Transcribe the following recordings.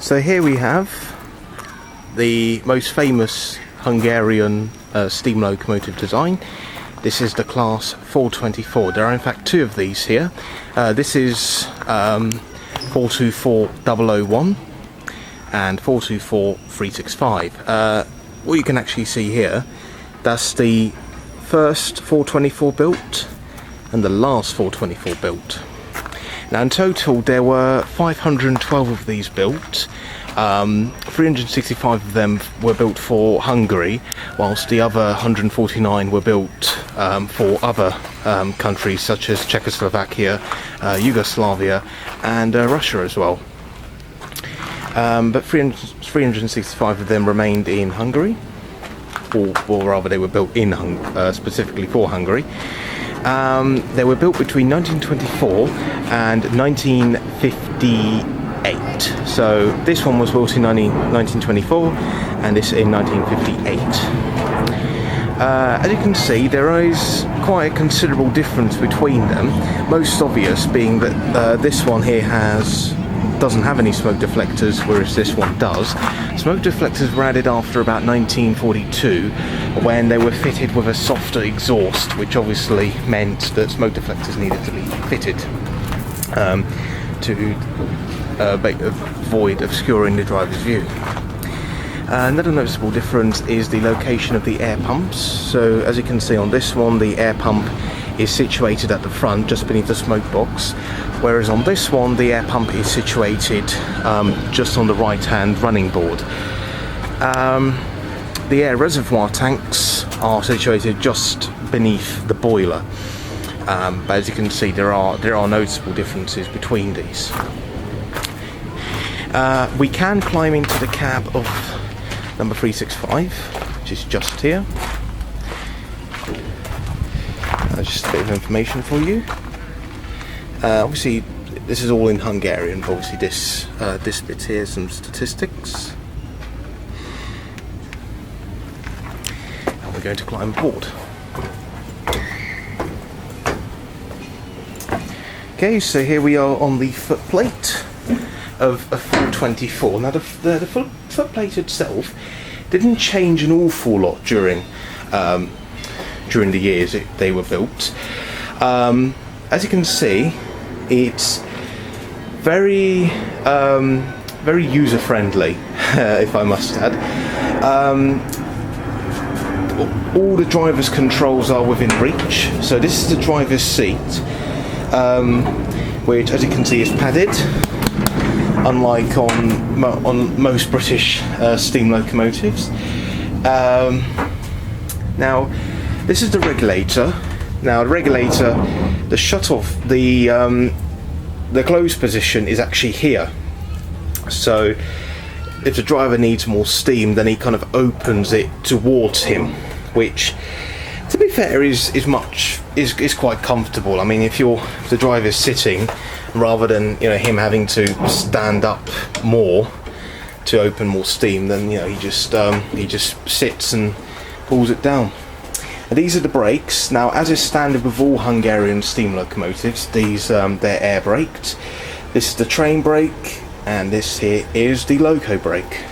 So here we have the most famous Hungarian steam locomotive design. This is the class 424. There are in fact two of these here. This is 424001 and 424365. What you can actually see here, that's the first 424 built and the last 424 built. Now in total there were 512 of these built. 365 of them were built for Hungary, whilst the other 149 were built for other countries such as Czechoslovakia, Yugoslavia and Russia as well. But 365 of them remained in Hungary, or rather they were built in specifically for Hungary. They were built between 1924 and 1958. So this one was built in 1924 and this in 1958. As you can see, there is quite a considerable difference between them. Most obvious being that this one here doesn't have any smoke deflectors, whereas this one does. Smoke deflectors were added after about 1942 when they were fitted with a softer exhaust, which obviously meant that smoke deflectors needed to be fitted to avoid obscuring the driver's view. Another noticeable difference is the location of the air pumps. So as you can see on this one, the air pump is situated at the front, just beneath the smoke box, whereas on this one the air pump is situated just on the right hand running board. The air reservoir tanks are situated just beneath the boiler, but as you can see there are noticeable differences between these. We can climb into the cab of number 365, which is just here. Just a bit of information for you. Obviously this is all in Hungarian, but obviously this bit here is some statistics. And we're going to climb aboard. Okay, so here we are on the footplate of a 424. Now the footplate itself didn't change an awful lot during the years they were built. As you can see, it's very user friendly, if I must add. All the driver's controls are within reach. So this is the driver's seat, which, as you can see, is padded, unlike on most British steam locomotives. Now this is the regulator. Now the regulator, the shut-off, the closed position is actually here. So if the driver needs more steam, then he kind of opens it towards him, which, to be fair, is quite comfortable. I mean, if the driver's sitting, rather than him having to stand up more to open more steam, then he just sits and pulls it down. And these are the brakes. Now, as is standard with all Hungarian steam locomotives, they're air braked. This is the train brake, and this here is the loco brake.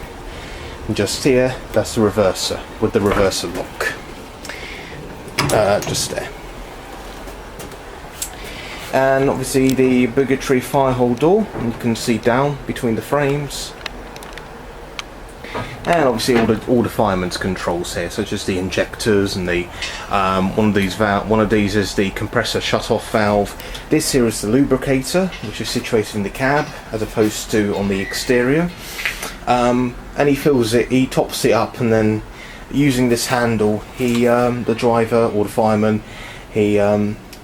And just here, that's the reverser with the reverser lock. Just there. And obviously the obligatory firehole door, and you can see down between the frames. And obviously all the fireman's controls here, such as the injectors and the one of these is the compressor shut-off valve. This here is the lubricator, which is situated in the cab as opposed to on the exterior. And he fills it, he tops it up, and then using this handle, the driver or the fireman, he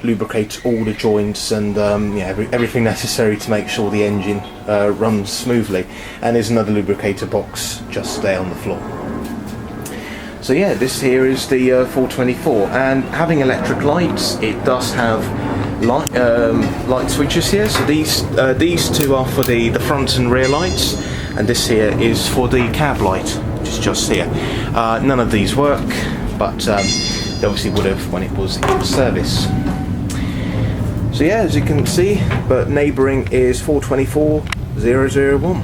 lubricates all the joints and everything necessary to make sure the engine runs smoothly. And there's another lubricator box just there on the floor. So yeah, this here is the 424, and having electric lights, it does have light switches here. So these two are for the front and rear lights, and this here is for the cab light, which is just here. None of these work, but they obviously would have when it was in service. So yeah, as you can see, but neighbouring is 424001.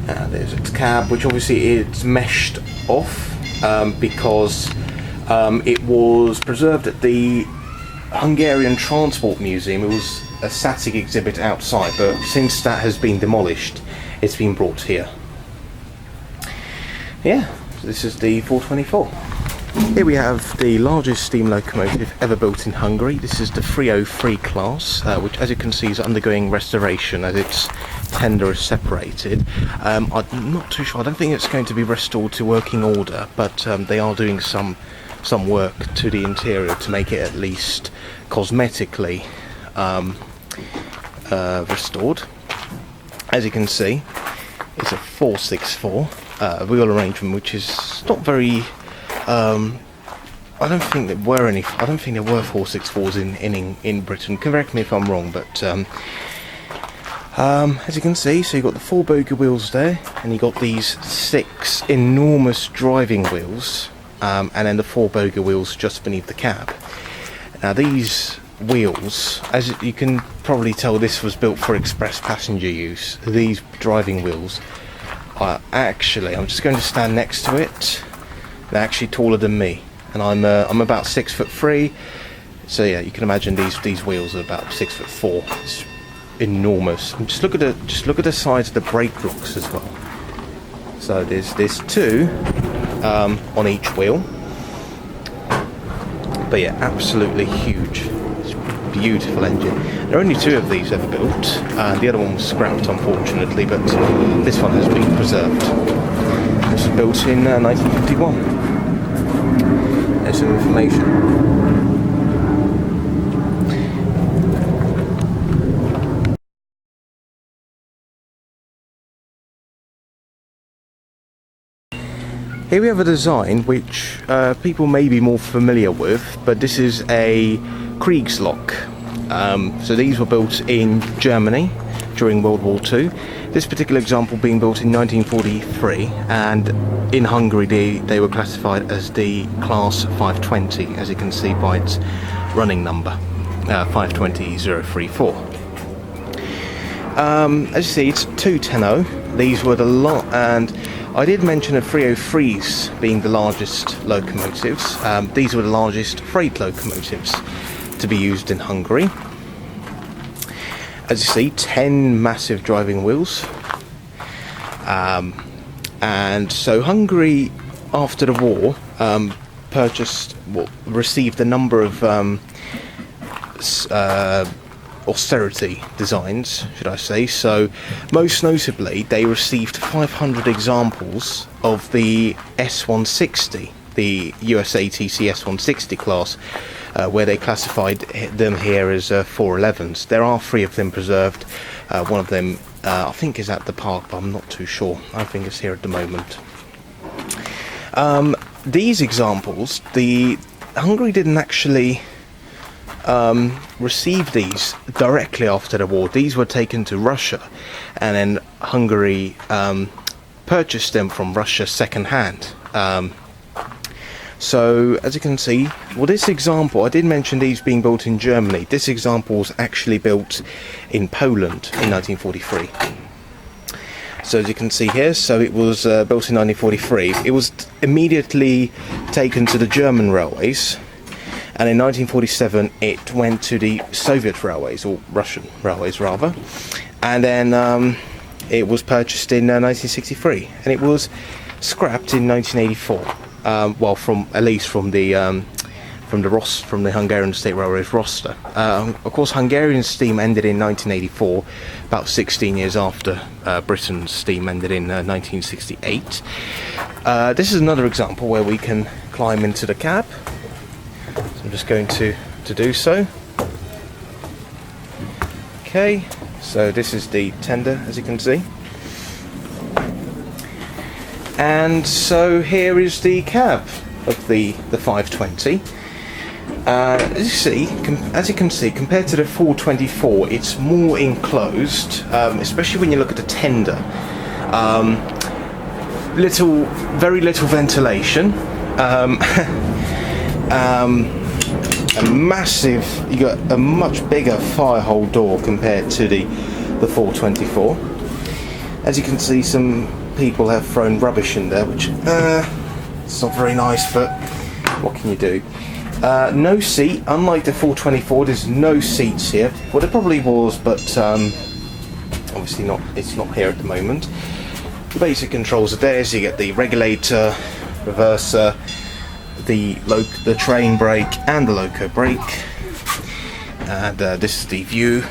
There's its cab, which obviously it's meshed off because it was preserved at the Hungarian Transport Museum. It was a static exhibit outside, but since that has been demolished, it's been brought here. Yeah, so this is the 424. Here we have the largest steam locomotive ever built in Hungary. This is the 303 class, which, as you can see, is undergoing restoration as its tender is separated. I'm not too sure. I don't think it's going to be restored to working order, but they are doing some work to the interior to make it at least cosmetically restored. As you can see, it's a 464 wheel arrangement, which is not very. I don't think there were 464s in Britain. Correct me if I'm wrong, but as you can see, so you've got the 4 bogie wheels there, and you've got these 6 enormous driving wheels, and then the 4 bogie wheels just beneath the cab. Now these wheels, as you can probably tell, this was built for express passenger use. These driving wheels are actually, I'm just going to stand next to it, they're actually taller than me, and I'm about 6'3", so yeah, you can imagine these wheels are about 6'4". It's enormous. And just look at the size of the brake rocks as well. So there's 2 on each wheel, but yeah, absolutely huge. It's a beautiful engine. There are only 2 of these ever built. The other one was scrapped, unfortunately, but this one has been preserved. This was built in 1951. There's some information. Here we have a design which people may be more familiar with, but this is a Kriegslok. So these were built in Germany during World War II. This particular example being built in 1943, and in Hungary they were classified as the class 520, as you can see by its running number, 520034. As you see, it's 210. These were the lot, and I did mention the 303s being the largest locomotives. These were the largest freight locomotives to be used in Hungary. As you see, 10 massive driving wheels. And so Hungary, after the war, received a number of austerity designs, should I say. So most notably, they received 500 examples of the S160, the USATC S160 class, where they classified them here as 411s. There are 3 of them preserved. One of them I think is at the park, but I'm not too sure. I think it's here at the moment. These examples, Hungary didn't actually receive these directly after the war. These were taken to Russia, and then Hungary purchased them from Russia second-hand. So, as you can see, well, this example, I did mention these being built in Germany. This example was actually built in Poland in 1943. So, as you can see here, so it was built in 1943. It was immediately taken to the German railways, and in 1947 it went to the Soviet railways, or Russian railways rather, and then it was purchased in 1963, and it was scrapped in 1984. Well, from the Hungarian State Railways roster. Of course, Hungarian steam ended in 1984, about 16 years after Britain's steam ended in 1968. This is another example where we can climb into the cab. So I'm just going to do so. Okay, so this is the tender, as you can see. And so here is the cab of the 520. As you can see, compared to the 424, it's more enclosed, especially when you look at the tender. Very little ventilation. You got a much bigger firehole door compared to the 424. As you can see, some people have thrown rubbish in there, which it's not very nice, but what can you do? No seat, unlike the 424, there's no seats here. Well, there probably was, but obviously not. It's not here at the moment. The basic controls are there, so you get the regulator, reverser, the train brake, and the loco brake. And this is the view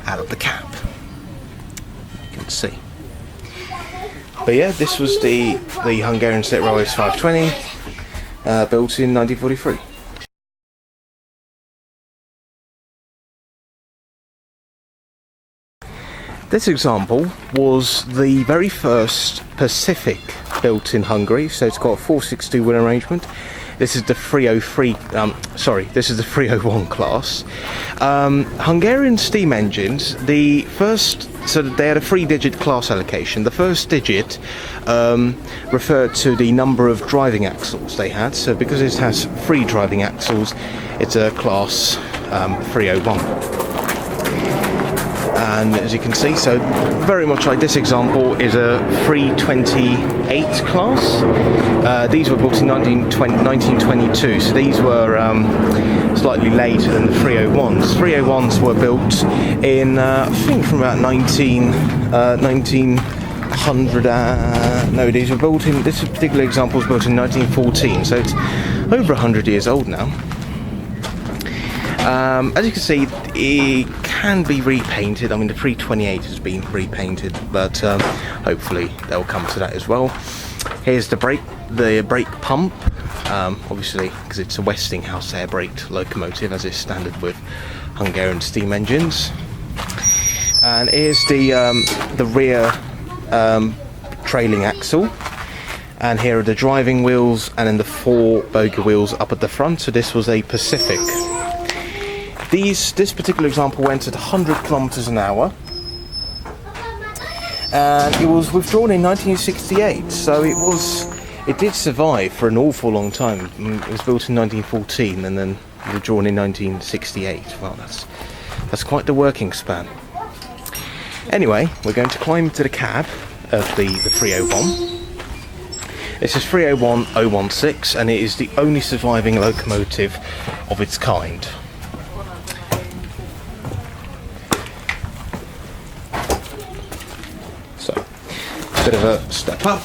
out of the cab. You can see. But yeah, this was the Hungarian State Railways 520, built in 1943. This example was the very first Pacific built in Hungary, so it's got a 462 wheel arrangement. This is the 303, this is the 301 class. Hungarian steam engines, so they had a 3-digit class allocation. The first digit referred to the number of driving axles they had, so because it has 3 driving axles, it's a class 301. And as you can see, so very much like this example is a 328 class. These were built in 1922, so these were slightly later than the 301s. 301s were built in, I think from about 1900, no, these were built in, this particular example was built in 1914, so it's over 100 years old now. As you can see, it can be repainted. I mean, the 328 has been repainted, but hopefully they'll come to that as well. Here's the brake pump, obviously because it's a Westinghouse air braked locomotive, as is standard with Hungarian steam engines. And here's the rear trailing axle. And here are the driving wheels, and then the 4 bogie wheels up at the front. So this was a Pacific. This particular example went at 100 kilometers an hour, and it was withdrawn in 1968. So it did survive for an awful long time. It was built in 1914 and then withdrawn in 1968. Well, that's quite the working span. Anyway, we're going to climb to the cab of the 301. This is 301016, and it is the only surviving locomotive of its kind. So, bit of a step up,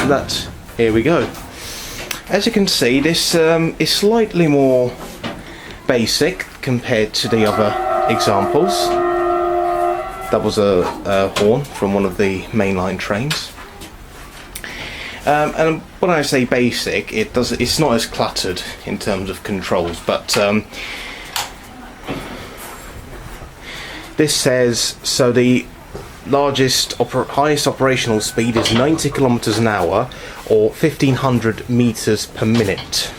but here we go. As you can see, this is slightly more basic compared to the other examples. That was a horn from one of the mainline trains. And when I say basic, it's not as cluttered in terms of controls, but this says, so the highest operational speed is 90 kilometers an hour or 1500 meters per minute.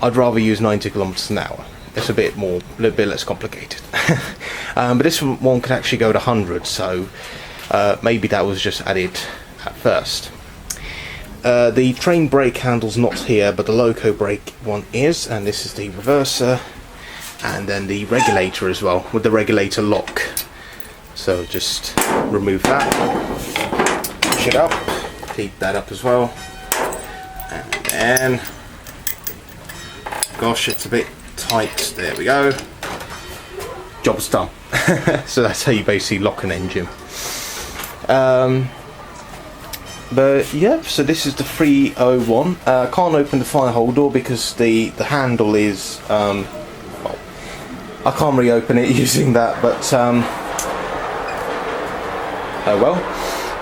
I'd rather use 90 kilometers an hour. It's a little bit less complicated. But this one could actually go to 100, so maybe that was just added at first. The train brake handle's not here, but the loco brake one is, and this is the reverser, and then the regulator as well, with the regulator lock. So just remove that, push it up, keep that up as well, and then, gosh, it's a bit tight, there we go, job's done. So that's how you basically lock an engine. But yeah, so this is the 301. Can't open the fire hole door because the handle is, well, I can't reopen it using that, but oh well.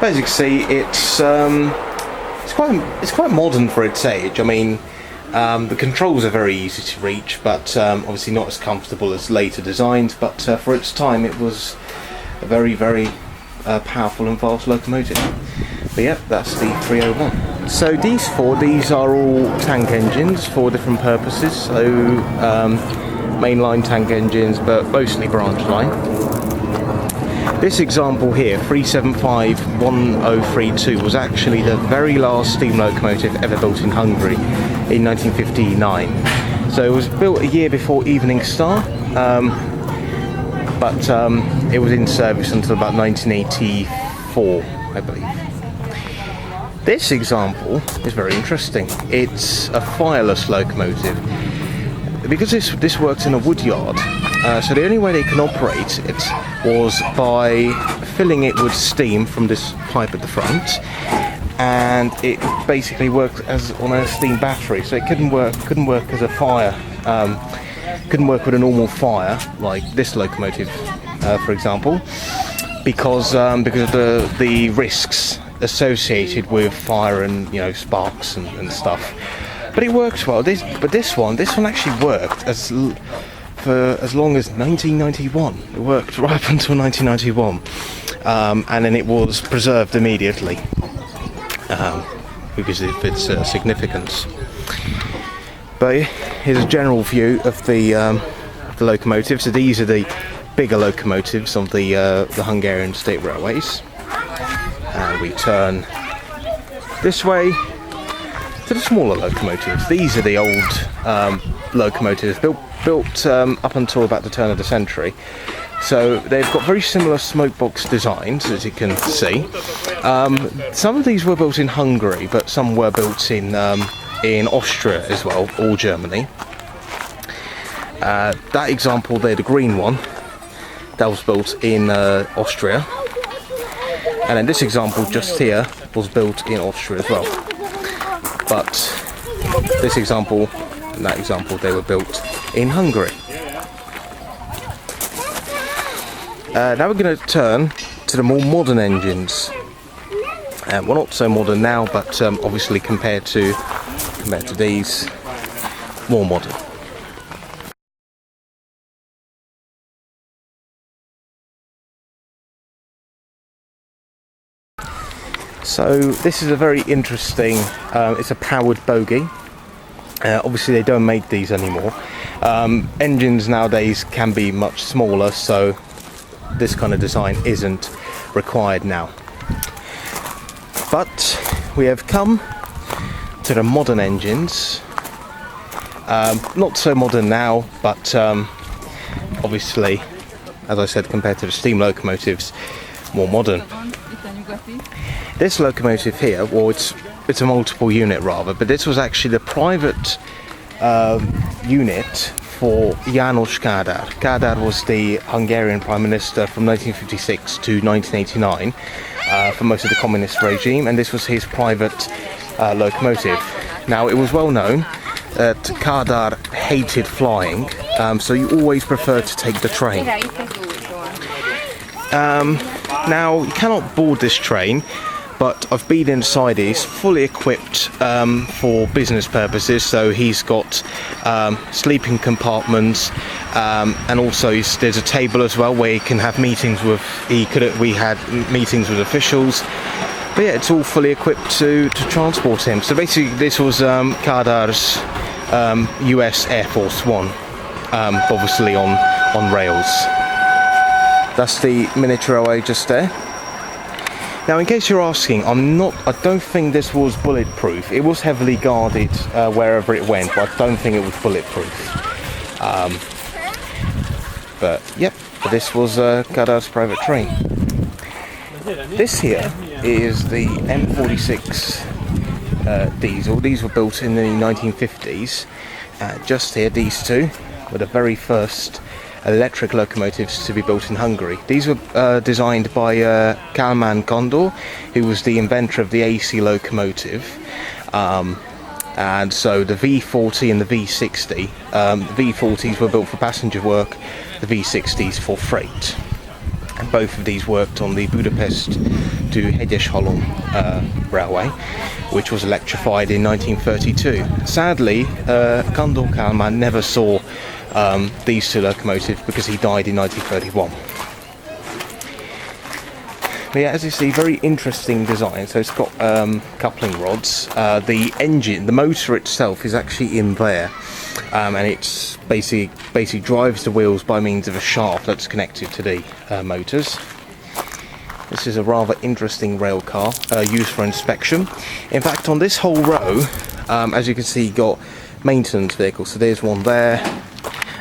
But as you can see, it's quite modern for its age. I mean, the controls are very easy to reach, but obviously not as comfortable as later designs. But for its time, it was a very, very powerful and fast locomotive. But yeah, that's the 301. So these are all tank engines for different purposes. So mainline tank engines, but mostly branch line. This example here, 3751032, was actually the very last steam locomotive ever built in Hungary in 1959. So it was built a year before Evening Star, but it was in service until about 1984, I believe. This example is very interesting. It's a fireless locomotive. Because this works in a wood yard, so the only way they can operate it was by filling it with steam from this pipe at the front, and it basically worked as on a steam battery. So it couldn't work as a fire, couldn't work with a normal fire like this locomotive, for example, because of the risks associated with fire and sparks and stuff. But it works well. This one actually worked for as long as 1991. It worked right up until 1991, and then it was preserved immediately because of its significance. But here's a general view of the locomotives. So these are the bigger locomotives of the Hungarian state railways. And we turn this way to the smaller locomotives. These are the old locomotives built up until about the turn of the century. So they've got very similar smokebox designs, as you can see. Some of these were built in Hungary, but some were built in Austria as well, or Germany. That example there, the green one, that was built in Austria. And then this example just here was built in Austria as well. But this example and that example, they were built in Hungary. Now we're going to turn to the more modern engines. Well, not so modern now, but obviously compared to these, more modern. So this is a very interesting, it's a powered bogie. Obviously they don't make these anymore. Engines nowadays can be much smaller, so this kind of design isn't required now. But we have come to the modern engines. Not so modern now, but obviously, as I said, compared to the steam locomotives, more modern. This locomotive here, well, it's a multiple unit rather, but this was actually the private unit for János Kádár. Kádár was the Hungarian Prime Minister from 1956 to 1989 for most of the communist regime, and this was his private locomotive. Now, it was well known that Kádár hated flying, so he always preferred to take the train. Now, you cannot board this train, but I've been inside it. It's fully equipped for business purposes, so he's got sleeping compartments, and also there's a table as well where he can have meetings with. We had meetings with officials. But yeah, it's all fully equipped to transport him. So basically, this was Kádár's US Air Force One, obviously on rails. That's the miniature railway just there. Now, in case you're asking, I don't think this was bulletproof. It was heavily guarded wherever it went, but I don't think it was bulletproof. But yep, this was Kádár's private train. This here is the M46 diesel. These were built in the 1950s. Just here, these two were the very first electric locomotives to be built in Hungary. These were designed by Kálmán Kondor, who was the inventor of the AC locomotive. And so the V40 and the V60, the V40s were built for passenger work, the V60s for freight. And both of these worked on the Budapest to Hegyeshalom railway, which was electrified in 1932. Sadly, Kondor Kálmán never saw these two locomotives because he died in 1931. But yeah, as you see, very interesting design. So it's got coupling rods. The engine, the motor itself, is actually in there, and it's basically drives the wheels by means of a shaft that's connected to the motors. This is a rather interesting rail car used for inspection. In fact, on this whole row, as you can see, got maintenance vehicles. So there's one there,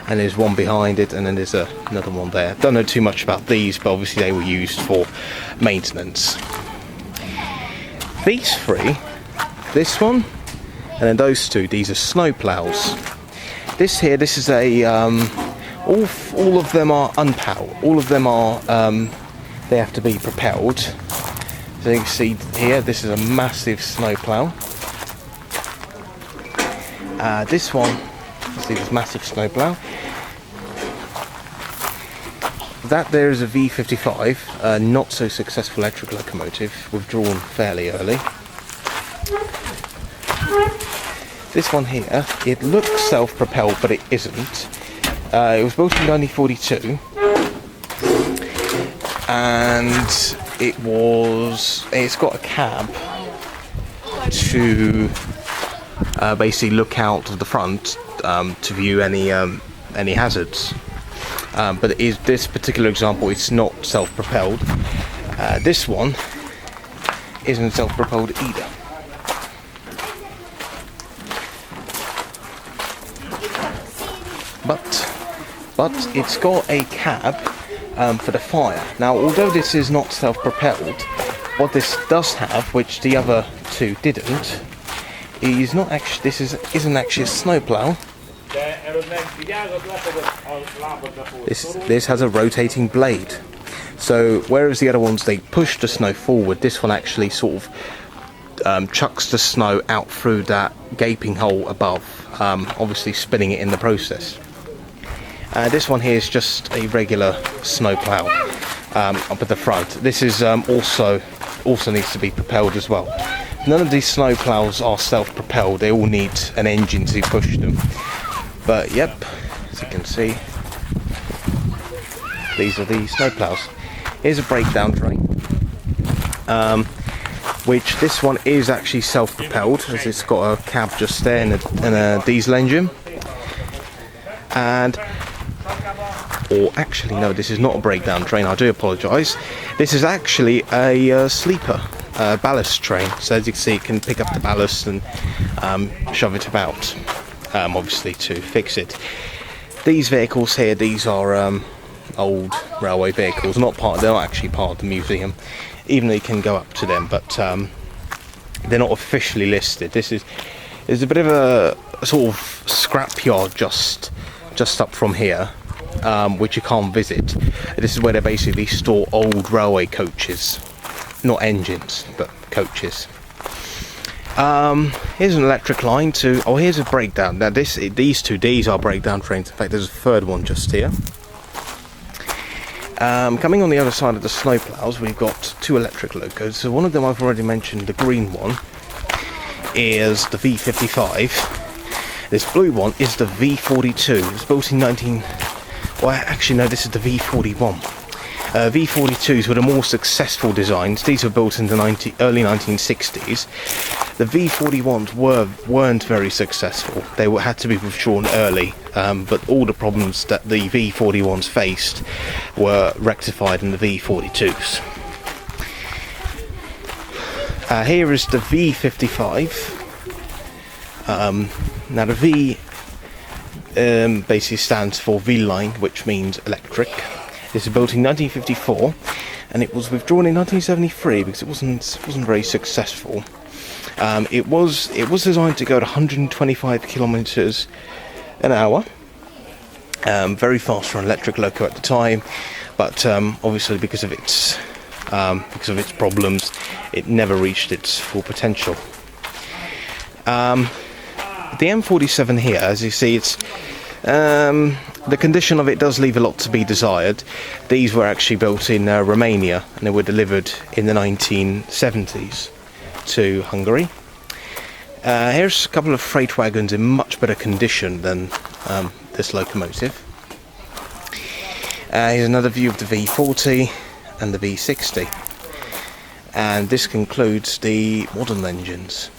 and there's one behind it, and then there's another one there. Don't know too much about these, but obviously they were used for maintenance. These three, this one, and then those two, these are snow plows. This here, this is a all of them are unpowered. All of them are they have to be propelled. So you can see here, this is a massive snow plow. This one, see this massive snow plow. That there is a V55, not so successful electric locomotive, withdrawn fairly early. This one here, it looks self-propelled, but it isn't. It was built in 1942, and it's got a cab to basically look out of the front to view any hazards. But this particular example, it's not self-propelled. This one isn't self-propelled either. But it's got a cab for the fire. Now, although this is not self-propelled, what this does have, which the other two didn't, is not actually. Isn't actually a snowplow. This has a rotating blade. So whereas the other ones, they push the snow forward, this one actually sort of chucks the snow out through that gaping hole above, obviously spinning it in the process. This one here is just a regular snow plow up at the front. This is also needs to be propelled as well. None of these snow plows are self-propelled. They all need an engine to push them. But yep, as you can see, these are the snow plows. Here's a breakdown drain, which this one is actually self-propelled, as it's got a cab just there and a diesel engine. Or actually no, this is not a breakdown train, I do apologise. This is actually a sleeper ballast train. So as you can see, it can pick up the ballast and shove it about, obviously to fix it. These vehicles here, these are old railway vehicles, they're not actually part of the museum, even though you can go up to them, but they're not officially listed. There's a bit of a sort of scrapyard just up from here, which you can't visit. This is where they basically store old railway coaches, not engines, but coaches. Here's an electric line to. Oh, here's a breakdown. Now these are breakdown trains. In fact, there's a third one just here. Coming on the other side of the snowplows, we've got two electric locos. So one of them I've already mentioned. The green one is the V55. This blue one is the V42. It was built in Well, actually, no, this is the V41. V42s were the more successful designs. These were built in the early 1960s. The V41s weren't very successful. They had to be withdrawn early, but all the problems that the V41s faced were rectified in the V42s. Here is the V55. Now the V basically stands for V-line, which means electric. This was built in 1954, and it was withdrawn in 1973 because it wasn't very successful. It was designed to go at 125 kilometers an hour, very fast for an electric loco at the time, but obviously because of its problems, it never reached its full potential. The M47 here, as you see, it's the condition of it does leave a lot to be desired. These were actually built in Romania, and they were delivered in the 1970s to Hungary. Here's a couple of freight wagons in much better condition than this locomotive. Here's another view of the V40 and the V60. And this concludes the modern engines.